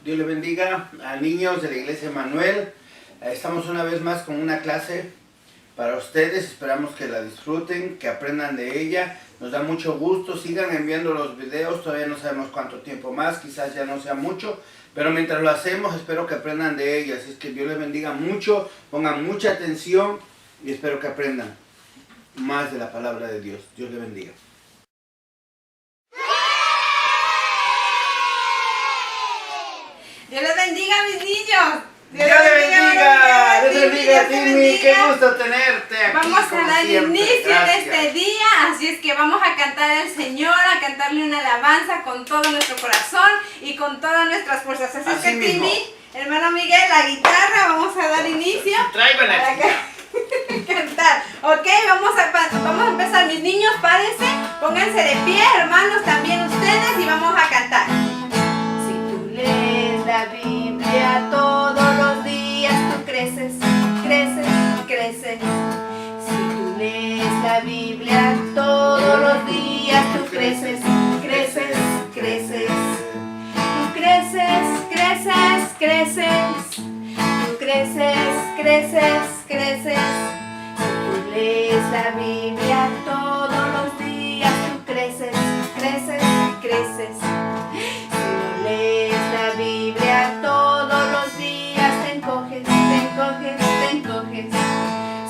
Dios le bendiga a niños de la Iglesia Emmanuel. Estamos una vez más con una clase para ustedes. Esperamos que la disfruten, que aprendan de ella. Nos da mucho gusto. Sigan enviando los videos. Todavía no sabemos cuánto tiempo más. Quizás ya no sea mucho. Pero mientras lo hacemos, espero que aprendan de ella. Así es que Dios les bendiga mucho. Pongan mucha atención y espero que aprendan más de la palabra de Dios. Dios les bendiga. Dios les bendiga, mis niños. Dios le bendiga. Dios le bendiga, Timmy. Qué gusto tenerte aquí. Vamos a dar inicio Gracias. de este día, así es que vamos a cantar al Señor, a cantarle una alabanza con todo nuestro corazón y con todas nuestras fuerzas. Así es Así que mismo. Timmy, hermano Miguel, la guitarra, vamos a dar inicio. Tráiganla. Para cantar. Ok, vamos a empezar. Mis niños, párense, pónganse de pie, hermanos, también ustedes, y vamos a cantar. Si tú lees la Biblia todos los días, tú creces, creces, creces. Si tú lees la Biblia todos los días, tú creces, creces, creces. Tú creces, creces, creces. Tú creces, creces, creces. Si tú lees la Biblia todos los días, tú creces, creces, creces. Si no lees la Biblia todos los días, te encoges, te encoges, te encoges.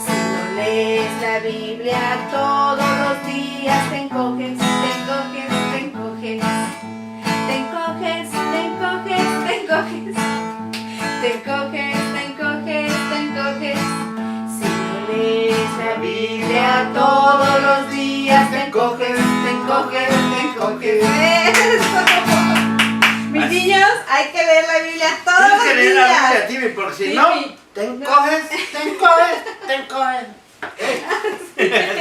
Si no lees la Biblia todos los días, te encoges, te encoges, te encoges. Te encoges, te encoges, te encoges. Te encoges, te encoges, te encoges. Si no lees la Biblia todos los días, te encoges, te encoges, te encoges. ¡Eso! Mis niños, hay que leer la Biblia todos Tienes los que leer la Biblia, días. Timmy, porque si Sí. no, te encoges, te encoges, te encoges.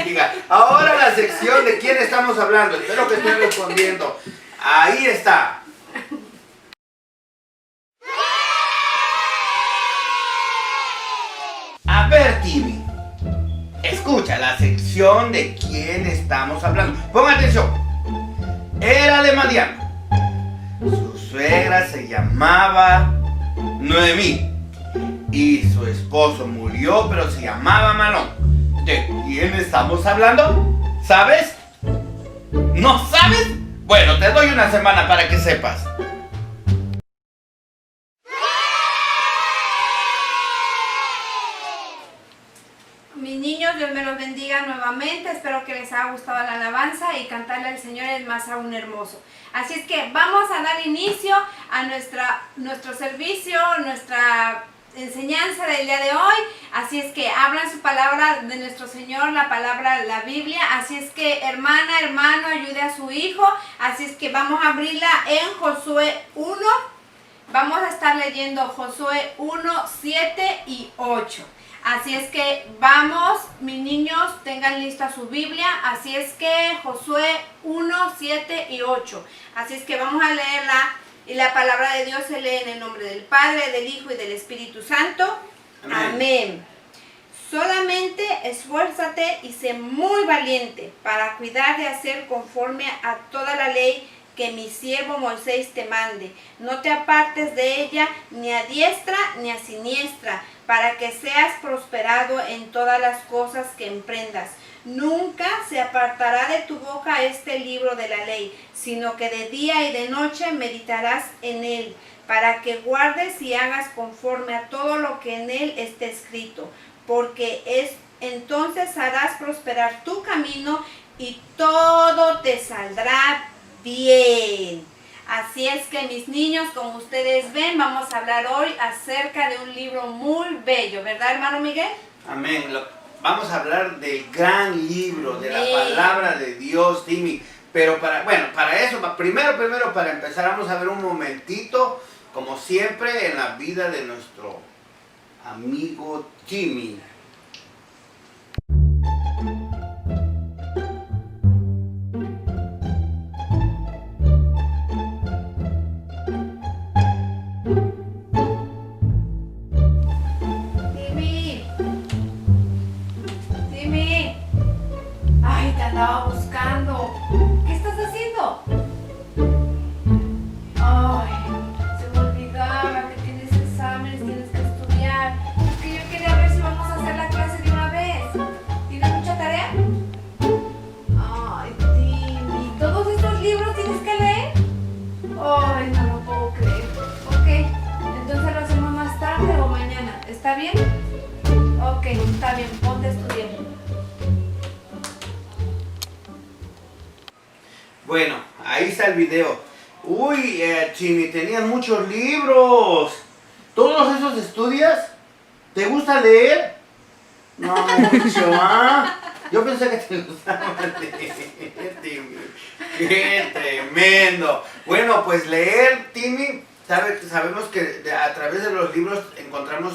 Diga, ahora la sección de quién estamos hablando. Espero que estén respondiendo. Ahí está. A ver, Timmy. Escucha la sección de quién estamos hablando. Ponga atención. Era de Madián. Su suegra se llamaba Noemí. Y su esposo murió, pero se llamaba Malón. ¿De quién estamos hablando? ¿Sabes? ¿No sabes? Bueno, te doy una semana para que sepas. Mis niños, Dios me los bendiga nuevamente. Espero que les haya gustado la alabanza y cantarle al Señor es más aún hermoso. Así es que vamos a dar inicio a nuestro servicio, nuestra enseñanza del día de hoy. Así es que abran su palabra de nuestro Señor, la palabra, la Biblia. Así es que hermana, hermano, ayude a su hijo. Así es que vamos a abrirla en Josué 1. Vamos a estar leyendo Josué 1, 7 y 8. Así es que vamos, mis niños, tengan lista su Biblia. Así es que Josué 1, 7 y 8. Así es que vamos a leerla. Y la palabra de Dios se lee en el nombre del Padre, del Hijo y del Espíritu Santo. Amén. Amén. Solamente esfuérzate y sé muy valiente para cuidar de hacer conforme a toda la ley que mi siervo Moisés te mande. No te apartes de ella ni a diestra ni a siniestra, para que seas prosperado en todas las cosas que emprendas. Nunca se apartará de tu boca este libro de la ley, sino que de día y de noche meditarás en él, para que guardes y hagas conforme a todo lo que en él esté escrito, porque entonces harás prosperar tu camino y todo te saldrá bien. Así es que mis niños, como ustedes ven, vamos a hablar hoy acerca de un libro muy bello, ¿verdad, hermano Miguel? Amén. Vamos a hablar del gran libro, de la Amén. palabra de Dios, Timmy. Pero para eso, primero, para empezar, vamos a ver un momentito, como siempre, en la vida de nuestro amigo Timmy. Timmy. Ay, te andaba buscando. ¿Qué estás haciendo? Ay, se me olvidó bien? Ok, está bien, ponte a estudiar. Bueno, ahí está el video. Uy, Chini, tenías muchos libros. ¿Todos esos estudias? ¿Te gusta leer? No mucho, ¿ah? Yo pensé que te gustaba leer, Timmy. ¡Qué tremendo! Bueno, pues leer, Timmy, sabemos que a través de los libros encontramos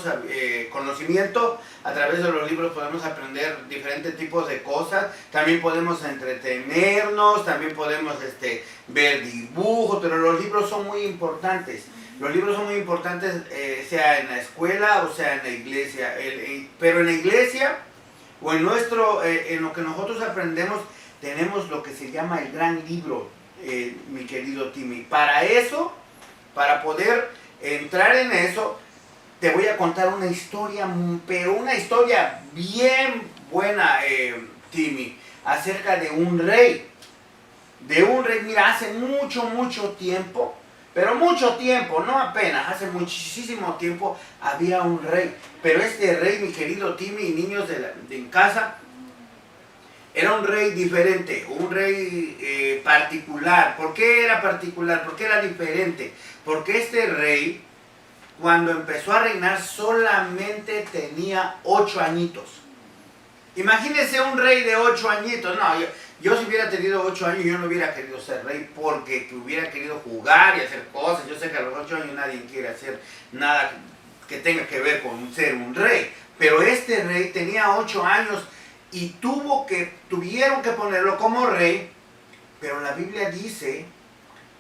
conocimiento, a través de los libros podemos aprender diferentes tipos de cosas, también podemos entretenernos, también podemos ver dibujos, pero los libros son muy importantes. Los libros son muy importantes, sea en la escuela o sea en la iglesia, pero en la iglesia o en lo que nosotros aprendemos, tenemos lo que se llama el gran libro, mi querido Timmy. Para eso, para poder entrar en eso, te voy a contar una historia, pero una historia bien buena, Timmy, acerca de un rey. Mira, hace mucho tiempo, pero mucho tiempo, no apenas, hace muchísimo tiempo había un rey. Pero este rey, mi querido Timmy y niños en casa, era un rey diferente, un rey particular. ¿Por qué era particular? ¿Por qué era diferente? Porque este rey, cuando empezó a reinar, solamente tenía 8 añitos. Imagínense un rey de 8 añitos. No, yo si hubiera tenido 8 años, yo no hubiera querido ser rey porque hubiera querido jugar y hacer cosas. Yo sé que a los 8 años nadie quiere hacer nada que tenga que ver con ser un rey. Pero este rey tenía 8 años y tuvieron que ponerlo como rey. Pero la Biblia dice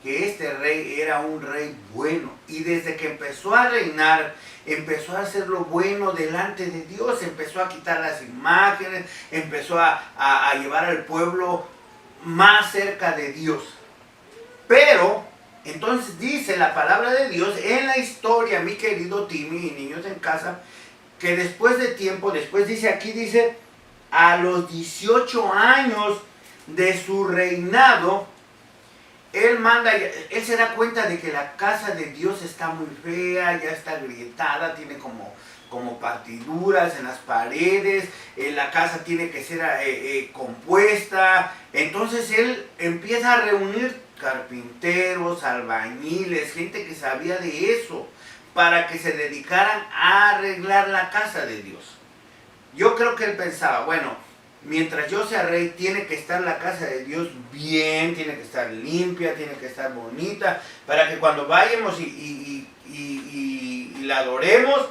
que este rey era un rey bueno. Y desde que empezó a reinar, empezó a hacer lo bueno delante de Dios, empezó a quitar las imágenes, empezó a llevar al pueblo más cerca de Dios. Pero, entonces dice la palabra de Dios en la historia, mi querido Timmy y niños en casa, que después de tiempo, dice, a los 18 años de su reinado, él se da cuenta de que la casa de Dios está muy fea, ya está agrietada, tiene como partiduras en las paredes, la casa tiene que ser compuesta. Entonces él empieza a reunir carpinteros, albañiles, gente que sabía de eso, para que se dedicaran a arreglar la casa de Dios. Yo creo que él pensaba, bueno, mientras yo sea rey, tiene que estar la casa de Dios bien, tiene que estar limpia, tiene que estar bonita, para que cuando vayamos y la adoremos,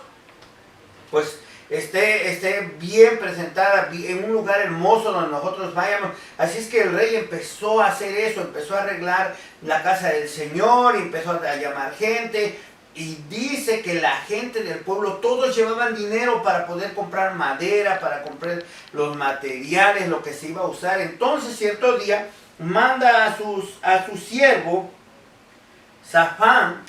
pues esté bien presentada, en un lugar hermoso donde nosotros vayamos. Así es que el rey empezó a hacer eso, empezó a arreglar la casa del Señor, empezó a llamar gente. Y dice que la gente del pueblo, todos llevaban dinero para poder comprar madera, para comprar los materiales, lo que se iba a usar. Entonces, cierto día, manda a su siervo, Safán,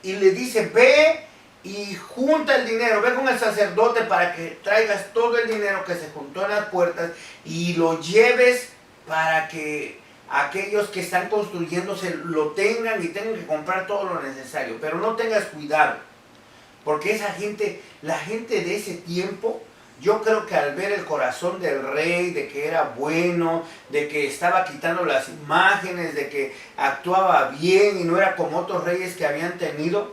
y le dice, ve y junta el dinero, ve con el sacerdote para que traigas todo el dinero que se juntó en las puertas y lo lleves para que aquellos que están construyéndose lo tengan y tengan que comprar todo lo necesario. Pero no tengas cuidado, porque esa gente, la gente de ese tiempo, yo creo que al ver el corazón del rey, de que era bueno, de que estaba quitando las imágenes, de que actuaba bien y no era como otros reyes que habían tenido,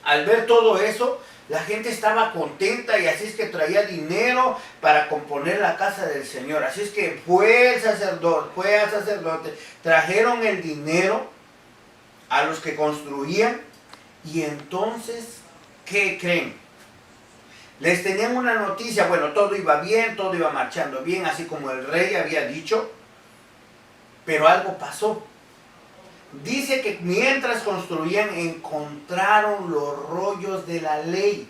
al ver todo eso, la gente estaba contenta y así es que traía dinero para componer la casa del Señor. Así es que fue al sacerdote, trajeron el dinero a los que construían y entonces, ¿qué creen? Les tenían una noticia, bueno, todo iba bien, todo iba marchando bien, así como el rey había dicho, pero algo pasó. Dice que mientras construían encontraron los rollos de la ley.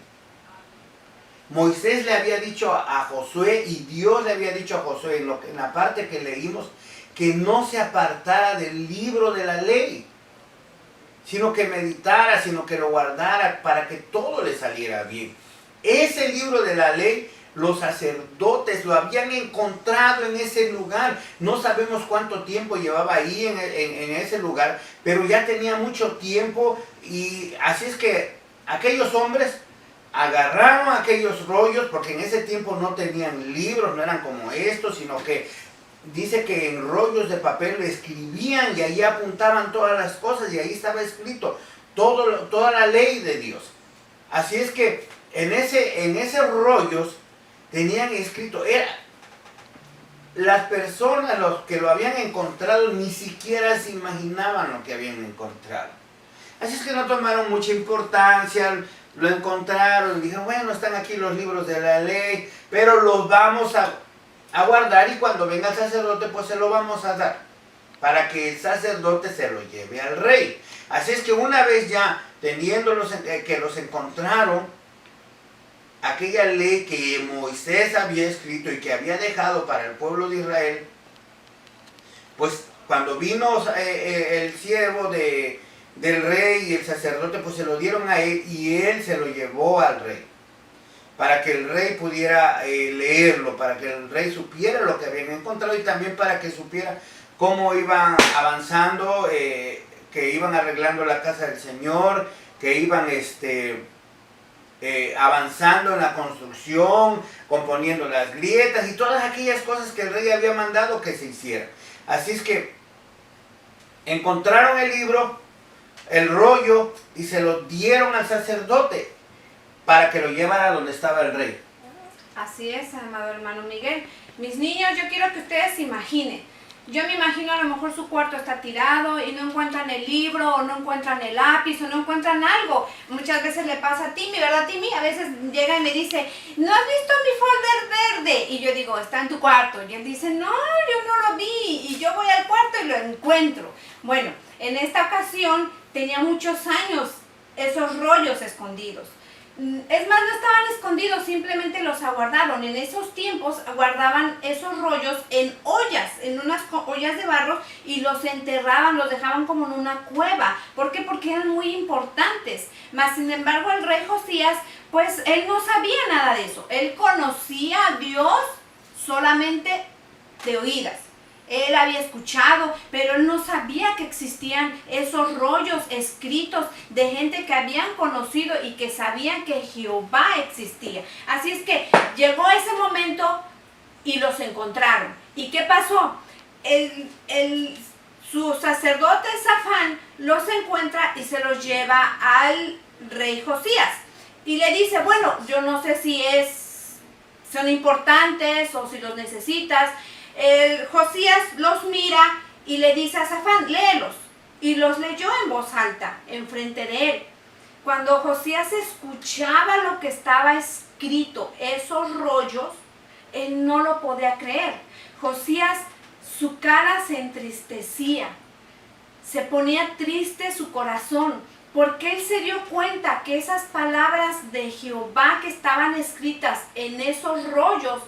Moisés le había dicho a Josué y Dios le había dicho a Josué en la parte que leímos que no se apartara del libro de la ley, sino que meditara, sino que lo guardara para que todo le saliera bien. Ese libro de la ley, los sacerdotes lo habían encontrado en ese lugar. No sabemos cuánto tiempo llevaba ahí en ese lugar, pero ya tenía mucho tiempo y así es que aquellos hombres agarraron aquellos rollos, porque en ese tiempo no tenían libros, no eran como estos, sino que dice que en rollos de papel lo escribían y ahí apuntaban todas las cosas y ahí estaba escrito toda la ley de Dios. Así es que en ese rollos tenían escrito, las personas, los que lo habían encontrado, ni siquiera se imaginaban lo que habían encontrado. Así es que no tomaron mucha importancia, lo encontraron, dijeron, bueno, están aquí los libros de la ley, pero los vamos a guardar y cuando venga el sacerdote, pues se lo vamos a dar, para que el sacerdote se lo lleve al rey. Así es que una vez ya teniéndolos, que los encontraron, aquella ley que Moisés había escrito y que había dejado para el pueblo de Israel, pues cuando vino el siervo del rey y el sacerdote, pues se lo dieron a él y él se lo llevó al rey, para que el rey pudiera leerlo, para que el rey supiera lo que habían encontrado y también para que supiera cómo iban avanzando, que iban arreglando la casa del Señor, que iban avanzando en la construcción, componiendo las grietas y todas aquellas cosas que el rey había mandado que se hicieran. Así es que encontraron el libro, el rollo, y se lo dieron al sacerdote para que lo llevara donde estaba el rey. Así es, amado hermano Miguel. Mis niños, yo quiero que ustedes se imaginen. Yo me imagino a lo mejor su cuarto está tirado y no encuentran el libro, o no encuentran el lápiz, o no encuentran algo. Muchas veces le pasa a Timmy, ¿verdad, Timmy? A veces llega y me dice, ¿no has visto mi folder verde? Y yo digo, está en tu cuarto. Y él dice, no, yo no lo vi. Y yo voy al cuarto y lo encuentro. Bueno, en esta ocasión tenía muchos años esos rollos escondidos. Es más, no estaban escondidos, simplemente los aguardaron. En esos tiempos guardaban esos rollos en ollas, en unas ollas de barro, y los enterraban, los dejaban como en una cueva. ¿Por qué? Porque eran muy importantes. Mas, sin embargo, el rey Josías, pues él no sabía nada de eso. Él conocía a Dios solamente de oídas. Él había escuchado, pero él no sabía que existían esos rollos escritos de gente que habían conocido y que sabían que Jehová existía. Así es que llegó ese momento y los encontraron. ¿Y qué pasó? Su sacerdote Safán los encuentra y se los lleva al rey Josías. Y le dice, bueno, yo no sé si son importantes o si los necesitas. Josías los mira y le dice a Safán, léelos. Y los leyó en voz alta, enfrente de él. Cuando Josías escuchaba lo que estaba escrito, esos rollos, él no lo podía creer. Josías, su cara se entristecía, se ponía triste su corazón, porque él se dio cuenta que esas palabras de Jehová que estaban escritas en esos rollos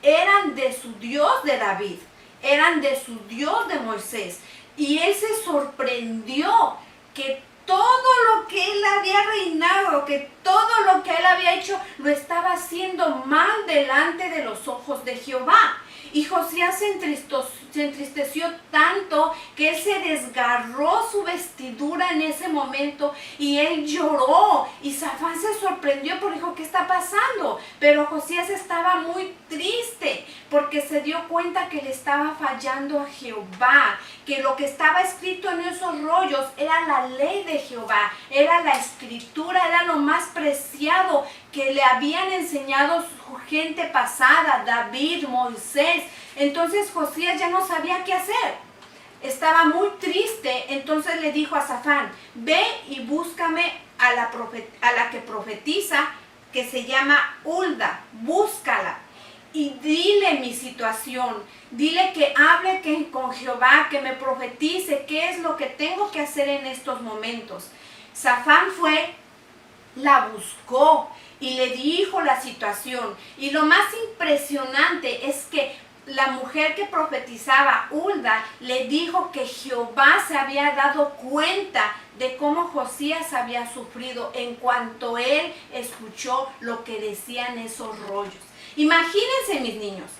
eran de su Dios de David, eran de su Dios de Moisés. Y él se sorprendió que todo lo que él había reinado, que todo lo que él había hecho, lo estaba haciendo mal delante de los ojos de Jehová. Y Josías se entristeció tanto que él se desgarró su vestidura en ese momento y él lloró. Y Safán se sorprendió porque dijo, ¿qué está pasando? Pero Josías estaba muy triste porque se dio cuenta que le estaba fallando a Jehová, que lo que estaba escrito en esos rollos era la ley de Jehová, era la escritura, era lo más preciado que le habían enseñado su gente pasada, David, Moisés. Entonces Josías ya no sabía qué hacer. Estaba muy triste, entonces le dijo a Safán, ve y búscame a la que profetiza, que se llama Hulda, búscala. Y dile mi situación, dile que hable con Jehová, que me profetice qué es lo que tengo que hacer en estos momentos. Safán fue, la buscó y le dijo la situación. Y lo más impresionante es que la mujer que profetizaba, Hulda, le dijo que Jehová se había dado cuenta de cómo Josías había sufrido en cuanto él escuchó lo que decían esos rollos. Imagínense, mis niños,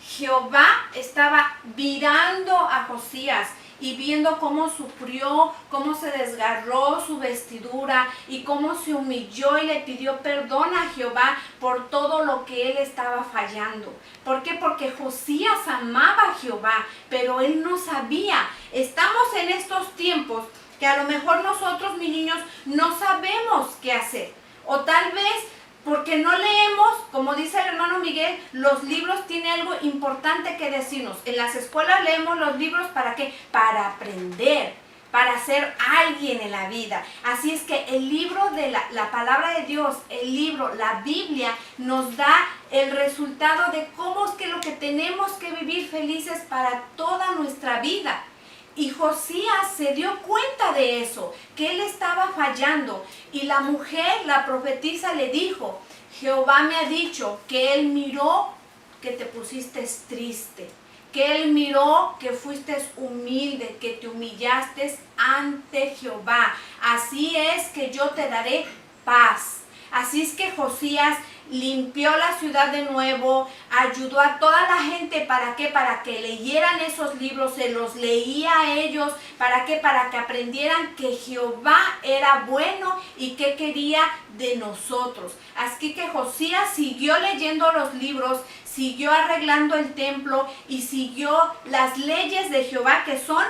Jehová estaba mirando a Josías y viendo cómo sufrió, cómo se desgarró su vestidura y cómo se humilló y le pidió perdón a Jehová por todo lo que él estaba fallando. ¿Por qué? Porque Josías amaba a Jehová, pero él no sabía. Estamos en estos tiempos que a lo mejor nosotros, mis niños, no sabemos qué hacer. O tal vez porque no leemos, como dice el hermano Miguel, los libros tienen algo importante que decirnos. En las escuelas leemos los libros, ¿para qué? Para aprender, para ser alguien en la vida. Así es que el libro de la palabra de Dios, el libro, la Biblia, nos da el resultado de cómo es que lo que tenemos que vivir felices para toda nuestra vida. Y Josías se dio cuenta de eso, que él estaba fallando. Y la mujer, la profetisa, le dijo, Jehová me ha dicho que él miró que te pusiste triste, que él miró que fuiste humilde, que te humillaste ante Jehová. Así es que yo te daré paz. Así es que Josías limpió la ciudad de nuevo, ayudó a toda la gente, ¿para qué? Para que leyeran esos libros, se los leía a ellos, ¿para qué? Para que aprendieran que Jehová era bueno y que quería de nosotros. Así que Josías siguió leyendo los libros, siguió arreglando el templo y siguió las leyes de Jehová, que son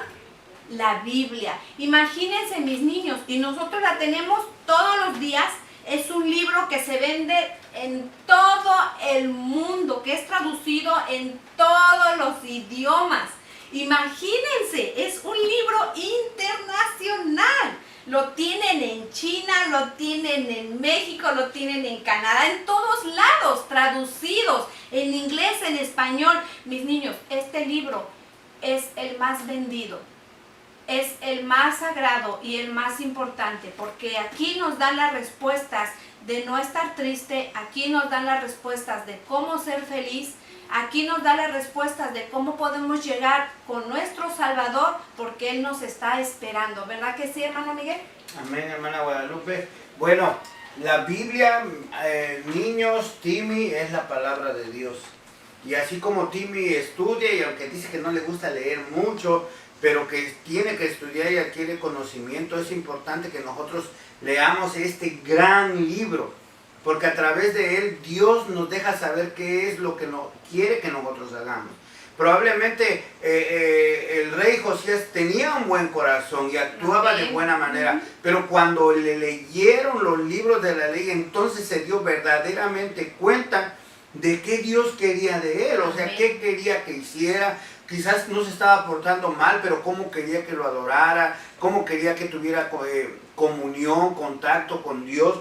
la Biblia. Imagínense, mis niños, y nosotros la tenemos todos los días. Es un libro que se vende en todo el mundo, que es traducido en todos los idiomas. Imagínense, es un libro internacional. Lo tienen en China, lo tienen en México, lo tienen en Canadá, en todos lados, traducidos en inglés, en español. Mis niños, este libro es el más vendido. Es el más sagrado y el más importante, porque aquí nos dan las respuestas de no estar triste, aquí nos dan las respuestas de cómo ser feliz, aquí nos da las respuestas de cómo podemos llegar con nuestro Salvador, porque Él nos está esperando. ¿Verdad que sí, hermano Miguel? Amén, hermana Guadalupe. Bueno, la Biblia, niños, Timmy, es la palabra de Dios. Y así como Timmy estudia, y aunque dice que no le gusta leer mucho, pero que tiene que estudiar y adquiere conocimiento, es importante que nosotros leamos este gran libro, porque a través de él Dios nos deja saber qué es lo que quiere que nosotros hagamos. Probablemente el rey Josías tenía un buen corazón y actuaba de buena manera, pero cuando le leyeron los libros de la ley, entonces se dio verdaderamente cuenta de qué Dios quería de él, o sea, qué quería que hiciera. Quizás no se estaba portando mal, pero cómo quería que lo adorara, cómo quería que tuviera comunión, contacto con Dios.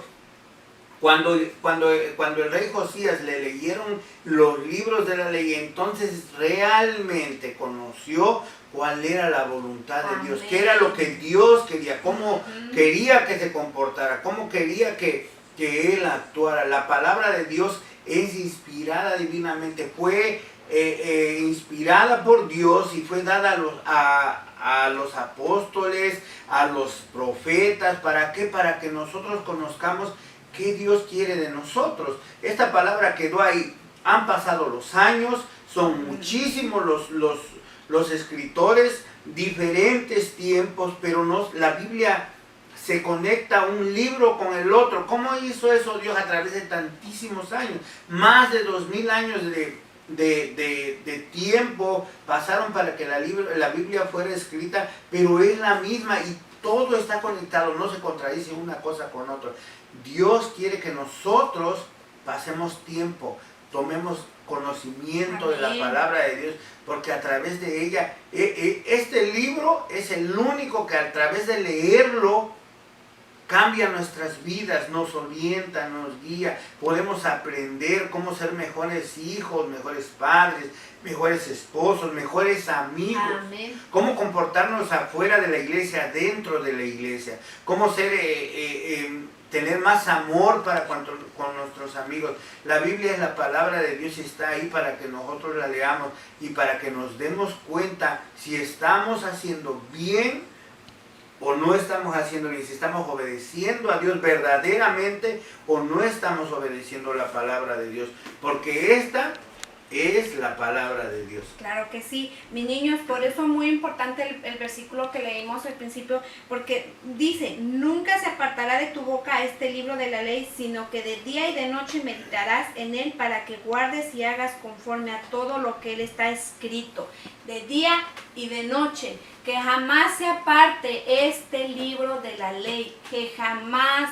Cuando el rey Josías le leyeron los libros de la ley, entonces realmente conoció cuál era la voluntad de Dios, qué era lo que Dios quería, cómo quería que se comportara, cómo quería que él actuara. La palabra de Dios es inspirada divinamente, fue inspirada por Dios y fue dada a los apóstoles, a los profetas. ¿Para qué? Para que nosotros conozcamos qué Dios quiere de nosotros. Esta palabra quedó ahí. Han pasado los años, son muchísimos los escritores, diferentes tiempos, pero la Biblia se conecta un libro con el otro. ¿Cómo hizo eso Dios a través de tantísimos años? Más de 2000 años de tiempo pasaron para que la Biblia fuera escrita, pero es la misma y todo está conectado, no se contradice una cosa con otra. Dios quiere que nosotros pasemos tiempo, tomemos conocimiento de la palabra de Dios, porque a través de ella, este libro es el único que a través de leerlo cambia nuestras vidas, nos orienta, nos guía. Podemos aprender cómo ser mejores hijos, mejores padres, mejores esposos, mejores amigos. Amén. Cómo comportarnos afuera de la iglesia, dentro de la iglesia. Cómo ser, tener más amor con nuestros amigos. La Biblia es la palabra de Dios y está ahí para que nosotros la leamos y para que nos demos cuenta si estamos haciendo bien o no estamos haciendo bien, si estamos obedeciendo a Dios verdaderamente o no estamos obedeciendo la palabra de Dios. Porque esta es la palabra de Dios. Claro que sí, mis niños, por eso es muy importante el versículo que leímos al principio, porque dice, nunca se apartará de tu boca este libro de la ley, sino que de día y de noche meditarás en él para que guardes y hagas conforme a todo lo que él está escrito, de día y de noche. Que jamás se aparte este libro de la ley, que jamás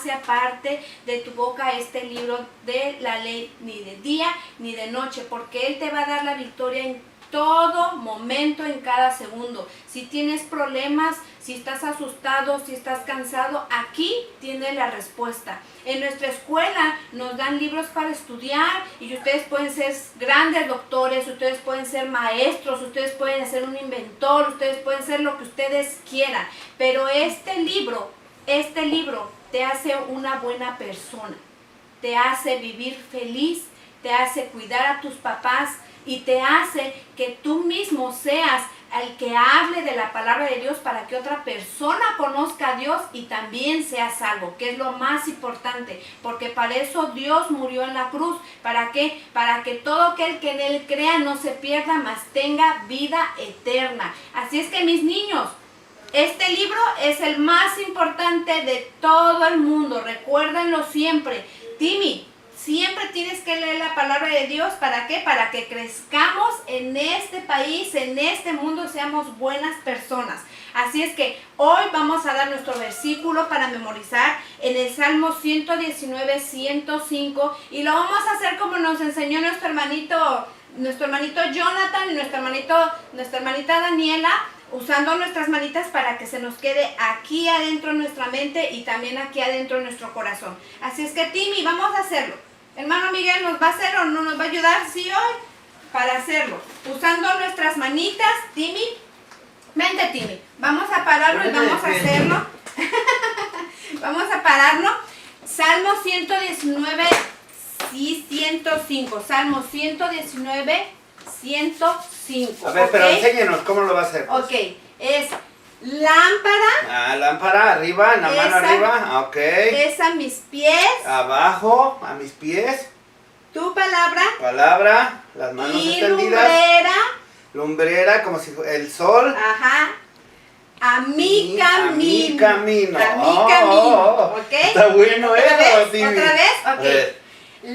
se aparte de tu boca este libro de la ley, ni de día ni de noche, porque Él te va a dar la victoria en todo momento, en cada segundo. Si tienes problemas, si estás asustado, si estás cansado, aquí tienes la respuesta. En nuestra escuela nos dan libros para estudiar y ustedes pueden ser grandes doctores, ustedes pueden ser maestros, ustedes pueden ser un inventor, ustedes pueden ser lo que ustedes quieran. Pero este libro te hace una buena persona, te hace vivir feliz, te hace cuidar a tus papás y te hace que tú mismo seas el que hable de la palabra de Dios para que otra persona conozca a Dios y también sea salvo, que es lo más importante, porque para eso Dios murió en la cruz. ¿Para qué? Para que todo aquel que en Él crea no se pierda, mas tenga vida eterna. Así es que, mis niños, este libro es el más importante de todo el mundo, recuérdenlo siempre. Timmy, siempre tienes que leer la palabra de Dios. ¿Para qué? Para que crezcamos en este país, en este mundo, seamos buenas personas. Así es que hoy vamos a dar nuestro versículo para memorizar en el Salmo 119, 105. Y lo vamos a hacer como nos enseñó nuestro hermanito Jonathan y nuestra hermanita Daniela, usando nuestras manitas para que se nos quede aquí adentro nuestra mente y también aquí adentro nuestro corazón. Así es que, Timmy, vamos a hacerlo. Hermano Miguel, ¿nos va a hacer o no nos va a ayudar? Sí, hoy, para hacerlo. Usando nuestras manitas, Timmy. Vente, Timmy. Vamos a pararlo y vamos a hacerlo. Vamos a pararlo. Salmo 119 y 105. Salmo 119, 105. A ver, pero enséñenos cómo lo va a hacer. Pues. Ok, es lámpara. Lámpara, arriba, la mano arriba. Ok. Es a mis pies. Abajo, a mis pies. Tu palabra. Palabra, las manos y extendidas. Lumbrera, como si fuera el sol. Ajá. A mi camino. A mi camino. A mi camino. ¿Ok? Está bueno eso, Timmy. ¿Otra vez? Ok.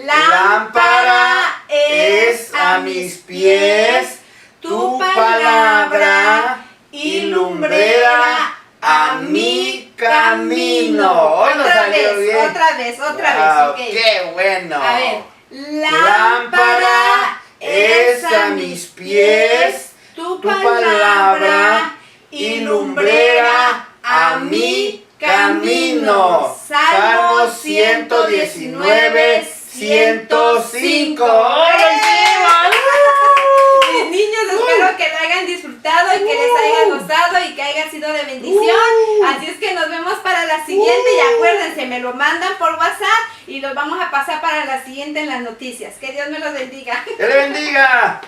Lámpara es a mis pies tu palabra y lumbrera a mi camino. Otra vez, ok. ¡Qué bueno! A ver, lámpara es a mis pies tu palabra y lumbrera a mi camino. Salmo 119, 105. Mis niños, espero que lo hayan disfrutado y que les haya gustado y que haya sido de bendición. Así es que nos vemos para la siguiente y acuérdense, me lo mandan por WhatsApp y los vamos a pasar para la siguiente en las noticias. Que Dios me los bendiga. ¡Que le bendiga!